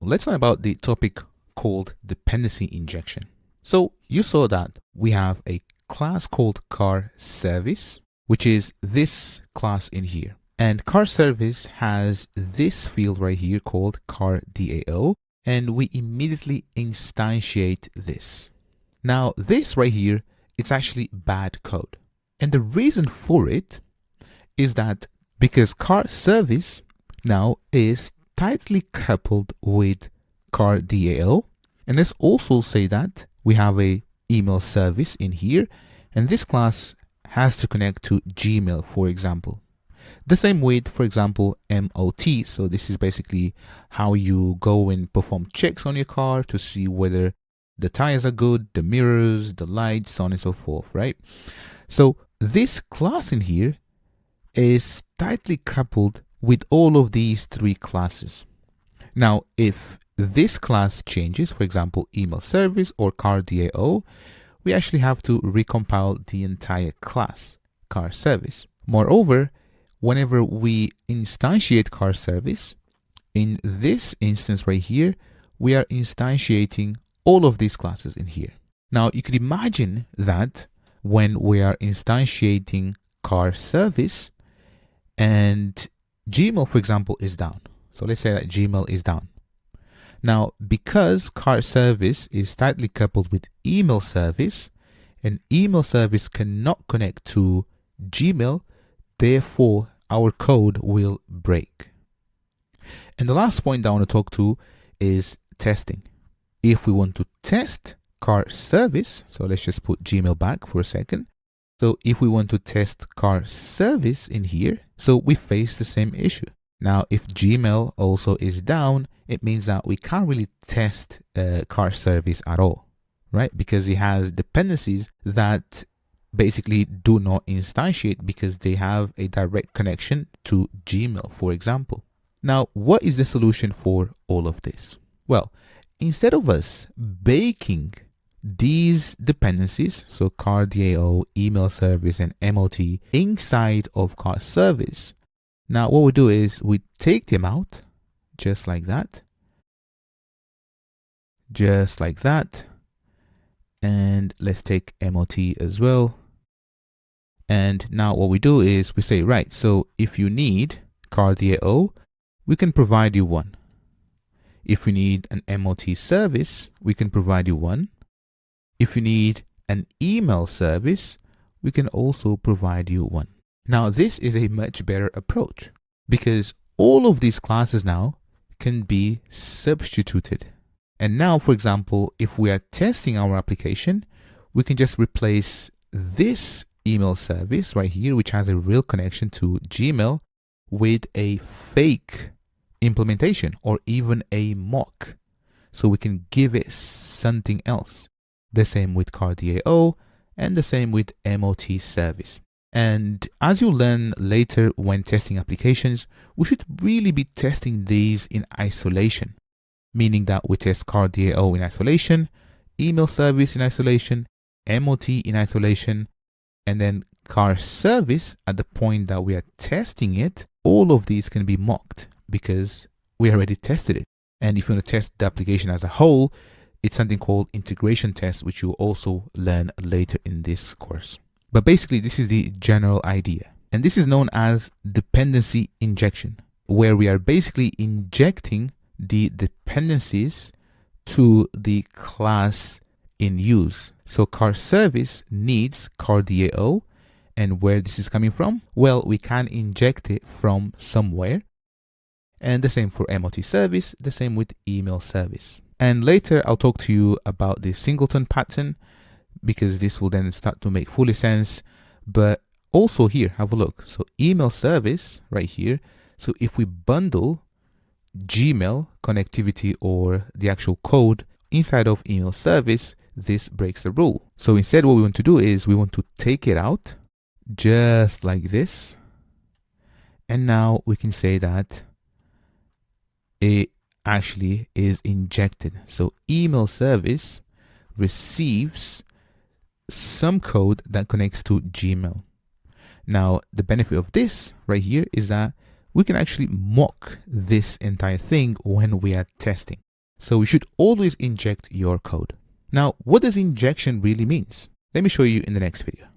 Let's learn about the topic called dependency injection. So you saw that we have a class called car service, which is this class in here. And car service has this field right here called car DAO, and we immediately instantiate this. Now this right here, it's actually bad code. And the reason for it is that because car service now is tightly coupled with car DAO, and let's also say that we have a email service in here, and this class has to connect to Gmail, for example. The same with, for example, MOT. So this is basically how you go and perform checks on your car to see whether the tires are good, the mirrors, the lights, so on and so forth, right? So this class in here is tightly coupled with all of these three classes. Now, if this class changes, for example, email service or car DAO, we actually have to recompile the entire class, car service. Moreover, whenever we instantiate car service, in this instance right here, we are instantiating all of these classes in here. Now, you could imagine that when we are instantiating car service and Gmail, for example, is down. So let's say that Gmail is down. Now, because car service is tightly coupled with email service, and email service cannot connect to Gmail, therefore our code will break. And the last point I want to talk to is testing. If we want to test car service, so let's just put Gmail back for a second. So if we want to test car service in here, so we face the same issue. Now, if Gmail also is down, it means that we can't really test car service at all, right? Because it has dependencies that basically do not instantiate because they have a direct connection to Gmail, for example. Now, what is the solution for all of this? Well, instead of us baking these dependencies, so car DAO, email service, and MOT inside of car service, now what we do is we take them out just like that, and let's take MOT as well. And now what we do is we say, right, so if you need car DAO, we can provide you one. If you need an MOT service, we can provide you one. If you need an email service, we can also provide you one. Now, this is a much better approach because all of these classes now can be substituted. And now, for example, if we are testing our application, we can just replace this email service right here, which has a real connection to Gmail, with a fake implementation or even a mock. So we can give it something else. The same with car DAO and the same with MOT service. And as you learn later when testing applications, we should really be testing these in isolation, meaning that we test car DAO in isolation, email service in isolation, MOT in isolation, and then car service at the point that we are testing it. All of these can be mocked because we already tested it. And if you want to test the application as a whole, it's something called integration test, which you'll also learn later in this course. But basically, this is the general idea. And this is known as dependency injection, where we are basically injecting the dependencies to the class in use. So car service needs car DAO. And where this is coming from? Well, we can inject it from somewhere. And the same for MOT service, the same with email service. And later I'll talk to you about the singleton pattern because this will then start to make fully sense. But also here, have a look. So email service right here. So if we bundle Gmail connectivity or the actual code inside of email service, this breaks the rule. So instead what we want to do is we want to take it out just like this. And now we can say that it actually is injected. So email service receives some code that connects to Gmail. Now, the benefit of this right here is that we can actually mock this entire thing when we are testing. So you should always inject your code. Now, what does injection really means? Let me show you in the next video.